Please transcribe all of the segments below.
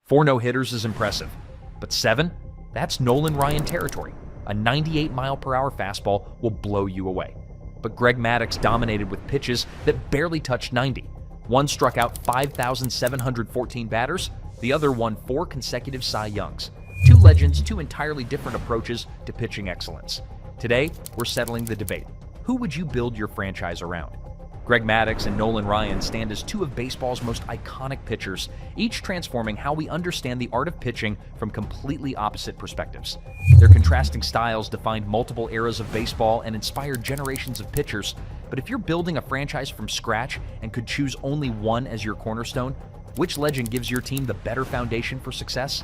4 no-hitters is impressive, but 7? That's Nolan Ryan territory. A 98-mile-per-hour fastball will blow you away. But Greg Maddux dominated with pitches that barely touched 90. One struck out 5,714 batters, the other won 4 consecutive Cy Youngs. 2 legends, 2 entirely different approaches to pitching excellence. Today, we're settling the debate. Who would you build your franchise around? Greg Maddux and Nolan Ryan stand as 2 of baseball's most iconic pitchers, each transforming how we understand the art of pitching from completely opposite perspectives. Their contrasting styles defined multiple eras of baseball and inspired generations of pitchers, but if you're building a franchise from scratch and could choose only one as your cornerstone, which legend gives your team the better foundation for success?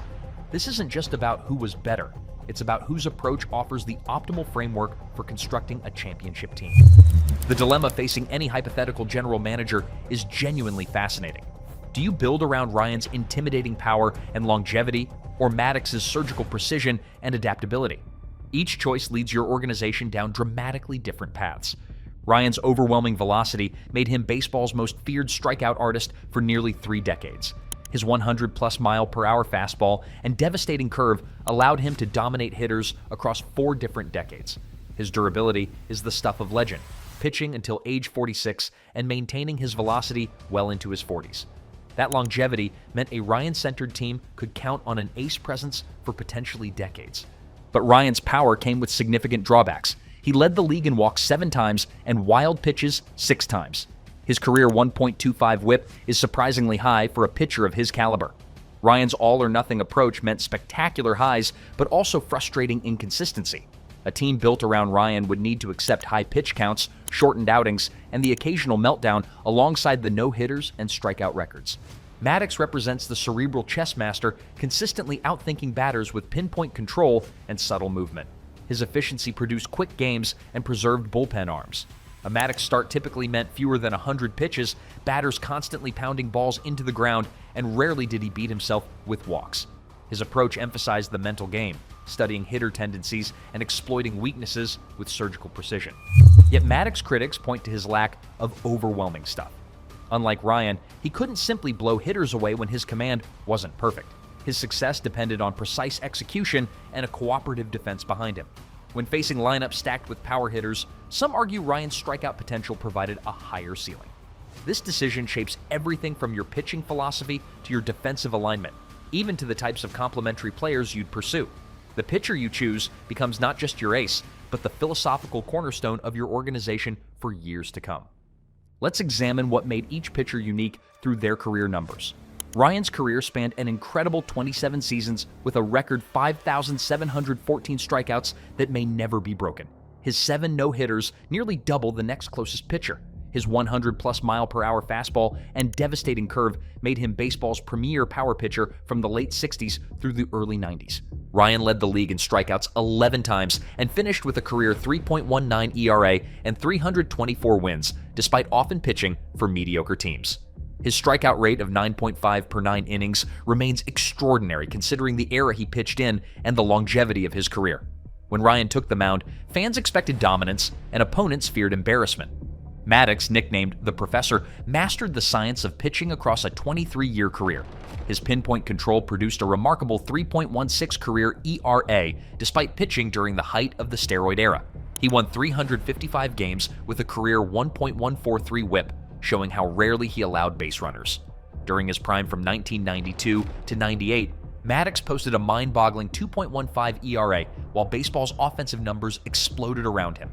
This isn't just about who was better. It's about whose approach offers the optimal framework for constructing a championship team. The dilemma facing any hypothetical general manager is genuinely fascinating. Do you build around Ryan's intimidating power and longevity, or Maddux's surgical precision and adaptability? Each choice leads your organization down dramatically different paths. Ryan's overwhelming velocity made him baseball's most feared strikeout artist for nearly 3 decades. His 100-plus mile-per-hour fastball and devastating curve allowed him to dominate hitters across 4 different decades. His durability is the stuff of legend, pitching until age 46 and maintaining his velocity well into his 40s. That longevity meant a Ryan-centered team could count on an ace presence for potentially decades. But Ryan's power came with significant drawbacks. He led the league in walks 7 times and wild pitches 6 times. His career 1.25 whip is surprisingly high for a pitcher of his caliber. Ryan's all-or-nothing approach meant spectacular highs, but also frustrating inconsistency. A team built around Ryan would need to accept high pitch counts, shortened outings, and the occasional meltdown alongside the no-hitters and strikeout records. Maddux represents the cerebral chess master, consistently outthinking batters with pinpoint control and subtle movement. His efficiency produced quick games and preserved bullpen arms. A Maddux start typically meant fewer than 100 pitches, batters constantly pounding balls into the ground, and rarely did he beat himself with walks. His approach emphasized the mental game, studying hitter tendencies and exploiting weaknesses with surgical precision. Yet Maddux critics point to his lack of overwhelming stuff. Unlike Ryan, he couldn't simply blow hitters away when his command wasn't perfect. His success depended on precise execution and a cooperative defense behind him. When facing lineups stacked with power hitters, some argue Ryan's strikeout potential provided a higher ceiling. This decision shapes everything from your pitching philosophy to your defensive alignment, even to the types of complementary players you'd pursue. The pitcher you choose becomes not just your ace, but the philosophical cornerstone of your organization for years to come. Let's examine what made each pitcher unique through their career numbers. Ryan's career spanned an incredible 27 seasons with a record 5,714 strikeouts that may never be broken. His 7 no-hitters nearly double the next closest pitcher. His 100-plus mile-per-hour fastball and devastating curve made him baseball's premier power pitcher from the late 60s through the early 90s. Ryan led the league in strikeouts 11 times and finished with a career 3.19 ERA and 324 wins, despite often pitching for mediocre teams. His strikeout rate of 9.5 per 9 innings remains extraordinary considering the era he pitched in and the longevity of his career. When Ryan took the mound, fans expected dominance and opponents feared embarrassment. Maddux, nicknamed the Professor, mastered the science of pitching across a 23-year career. His pinpoint control produced a remarkable 3.16 career ERA despite pitching during the height of the steroid era. He won 355 games with a career 1.143 whip, showing how rarely he allowed base runners. During his prime from 1992 to 98, Maddux posted a mind-boggling 2.15 ERA while baseball's offensive numbers exploded around him.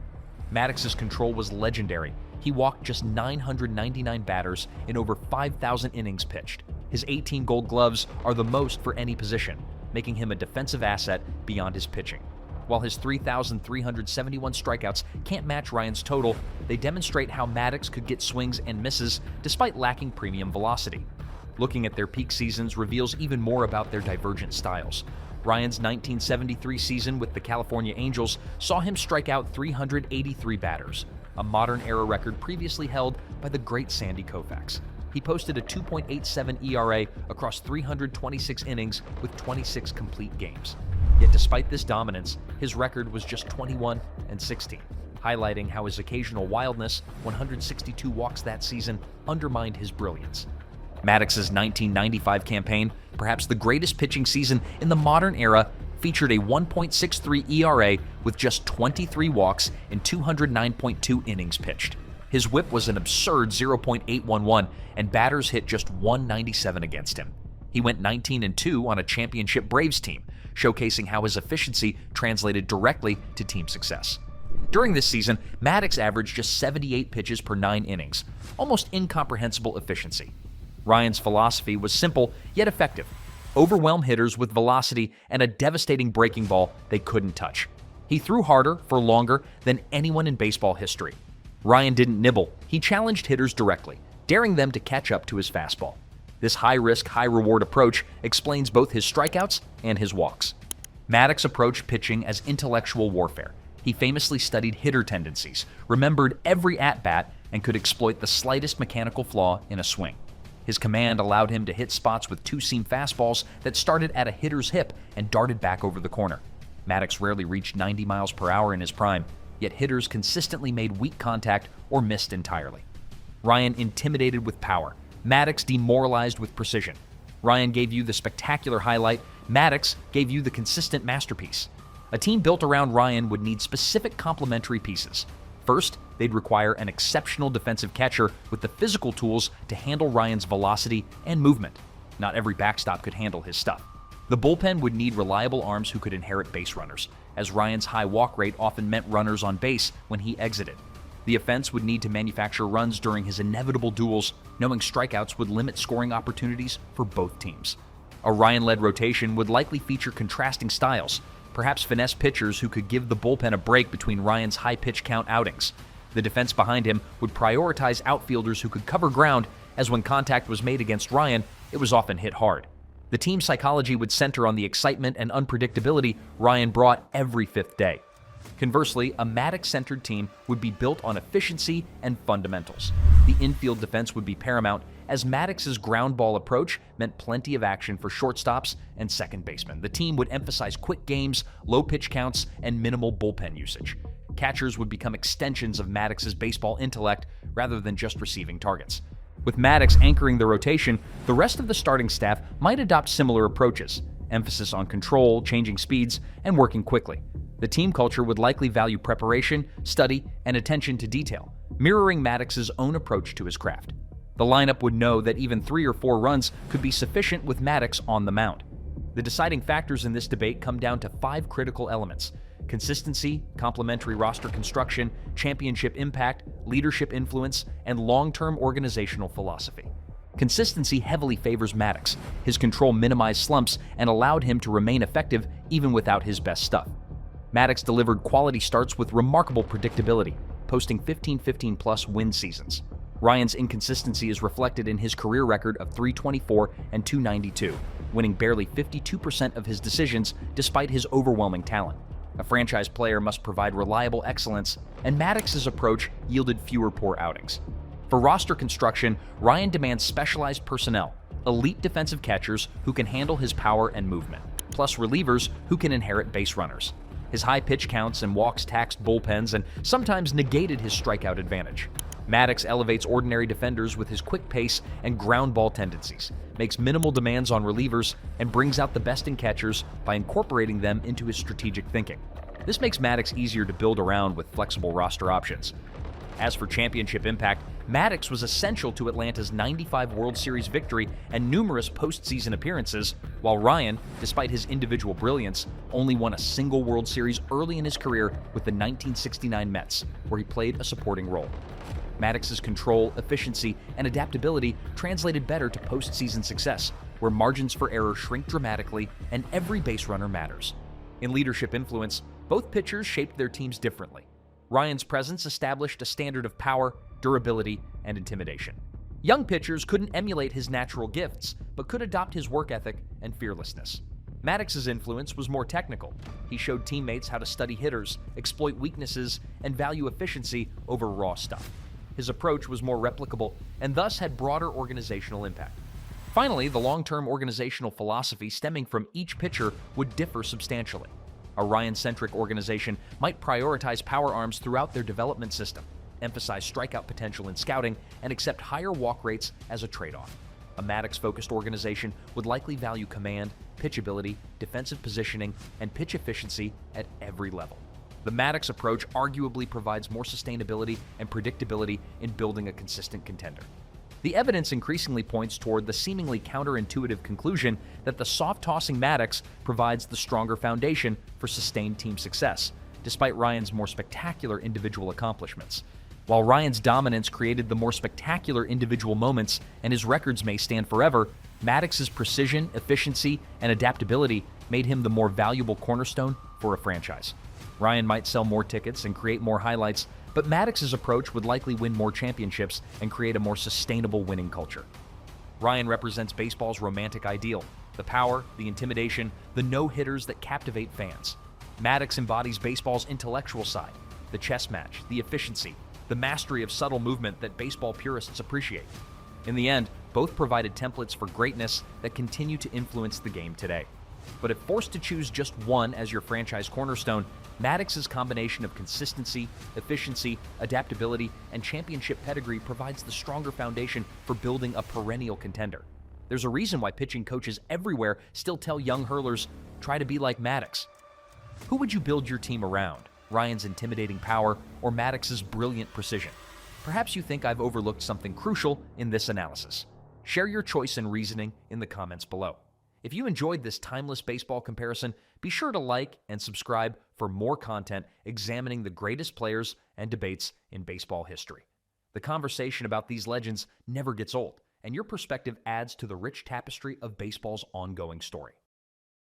Maddux's control was legendary. He walked just 999 batters in over 5,000 innings pitched. His 18 Gold Gloves are the most for any position, making him a defensive asset beyond his pitching. While his 3,371 strikeouts can't match Ryan's total, they demonstrate how Maddux could get swings and misses despite lacking premium velocity. Looking at their peak seasons reveals even more about their divergent styles. Ryan's 1973 season with the California Angels saw him strike out 383 batters, a modern-era record previously held by the great Sandy Koufax. He posted a 2.87 ERA across 326 innings with 26 complete games. Yet despite this dominance, his record was just 21-16, highlighting how his occasional wildness, 162 walks that season, undermined his brilliance. Maddux's 1995 campaign, perhaps the greatest pitching season in the modern era, featured a 1.63 ERA with just 23 walks in 209.2 innings pitched. His whip was an absurd 0.811, and batters hit just 197 against him. He went 19-2 on a championship Braves team, showcasing how his efficiency translated directly to team success. During this season, Maddux averaged just 78 pitches per 9 innings, almost incomprehensible efficiency. Ryan's philosophy was simple yet effective: overwhelm hitters with velocity and a devastating breaking ball they couldn't touch. He threw harder for longer than anyone in baseball history. Ryan didn't nibble, he challenged hitters directly, daring them to catch up to his fastball. This high-risk, high-reward approach explains both his strikeouts and his walks. Maddux approached pitching as intellectual warfare. He famously studied hitter tendencies, remembered every at-bat, and could exploit the slightest mechanical flaw in a swing. His command allowed him to hit spots with two-seam fastballs that started at a hitter's hip and darted back over the corner. Maddux rarely reached 90 miles per hour in his prime, yet hitters consistently made weak contact or missed entirely. Ryan intimidated with power. Maddux demoralized with precision. Ryan gave you the spectacular highlight. Maddux gave you the consistent masterpiece. A team built around Ryan would need specific complementary pieces. First, they'd require an exceptional defensive catcher with the physical tools to handle Ryan's velocity and movement. Not every backstop could handle his stuff. The bullpen would need reliable arms who could inherit base runners, as Ryan's high walk rate often meant runners on base when he exited. The offense would need to manufacture runs during his inevitable duels, knowing strikeouts would limit scoring opportunities for both teams. A Ryan-led rotation would likely feature contrasting styles, perhaps finesse pitchers who could give the bullpen a break between Ryan's high pitch count outings. The defense behind him would prioritize outfielders who could cover ground, as when contact was made against Ryan, it was often hit hard. The team psychology would center on the excitement and unpredictability Ryan brought every fifth day. Conversely, a Maddux-centered team would be built on efficiency and fundamentals. The infield defense would be paramount, as Maddux's ground ball approach meant plenty of action for shortstops and second basemen. The team would emphasize quick games, low pitch counts, and minimal bullpen usage. Catchers would become extensions of Maddux's baseball intellect rather than just receiving targets. With Maddux anchoring the rotation, the rest of the starting staff might adopt similar approaches: emphasis on control, changing speeds, and working quickly. The team culture would likely value preparation, study, and attention to detail, mirroring Maddux's own approach to his craft. The lineup would know that even 3 or 4 runs could be sufficient with Maddux on the mound. The deciding factors in this debate come down to 5 critical elements: consistency, complementary roster construction, championship impact, leadership influence, and long-term organizational philosophy. Consistency heavily favors Maddux. His control minimized slumps and allowed him to remain effective even without his best stuff. Maddux delivered quality starts with remarkable predictability, posting 15-15+ win seasons. Ryan's inconsistency is reflected in his career record of .324 and .292, winning barely 52% of his decisions despite his overwhelming talent. A franchise player must provide reliable excellence, and Maddux's approach yielded fewer poor outings. For roster construction, Ryan demands specialized personnel, elite defensive catchers who can handle his power and movement, plus relievers who can inherit base runners. His high pitch counts and walks taxed bullpens and sometimes negated his strikeout advantage. Maddux elevates ordinary defenders with his quick pace and ground ball tendencies, makes minimal demands on relievers, and brings out the best in catchers by incorporating them into his strategic thinking. This makes Maddux easier to build around with flexible roster options. As for championship impact, Maddux was essential to Atlanta's '95 World Series victory and numerous postseason appearances, while Ryan, despite his individual brilliance, only won a single World Series early in his career with the 1969 Mets, where he played a supporting role. Maddux's control, efficiency, and adaptability translated better to postseason success, where margins for error shrink dramatically and every base runner matters. In leadership influence, both pitchers shaped their teams differently. Ryan's presence established a standard of power, durability, and intimidation. Young pitchers couldn't emulate his natural gifts, but could adopt his work ethic and fearlessness. Maddux's influence was more technical. He showed teammates how to study hitters, exploit weaknesses, and value efficiency over raw stuff. His approach was more replicable and thus had broader organizational impact. Finally, the long-term organizational philosophy stemming from each pitcher would differ substantially. A Ryan-centric organization might prioritize power arms throughout their development system, emphasize strikeout potential in scouting, and accept higher walk rates as a trade-off. A Maddux-focused organization would likely value command, pitchability, defensive positioning, and pitch efficiency at every level. The Maddux approach arguably provides more sustainability and predictability in building a consistent contender. The evidence increasingly points toward the seemingly counterintuitive conclusion that the soft-tossing Maddux provides the stronger foundation for sustained team success, despite Ryan's more spectacular individual accomplishments. While Ryan's dominance created the more spectacular individual moments and his records may stand forever, Maddux's precision, efficiency, and adaptability made him the more valuable cornerstone for a franchise. Ryan might sell more tickets and create more highlights, but Maddux's approach would likely win more championships and create a more sustainable winning culture. Ryan represents baseball's romantic ideal: the power, the intimidation, the no-hitters that captivate fans. Maddux embodies baseball's intellectual side: the chess match, the efficiency, the mastery of subtle movement that baseball purists appreciate. In the end, both provided templates for greatness that continue to influence the game today. But if forced to choose just one as your franchise cornerstone, Maddux's combination of consistency, efficiency, adaptability, and championship pedigree provides the stronger foundation for building a perennial contender. There's a reason why pitching coaches everywhere still tell young hurlers, try to be like Maddux. Who would you build your team around? Ryan's intimidating power or Maddux's brilliant precision? Perhaps you think I've overlooked something crucial in this analysis. Share your choice and reasoning in the comments below. If you enjoyed this timeless baseball comparison, be sure to like and subscribe for more content examining the greatest players and debates in baseball history. The conversation about these legends never gets old, and your perspective adds to the rich tapestry of baseball's ongoing story.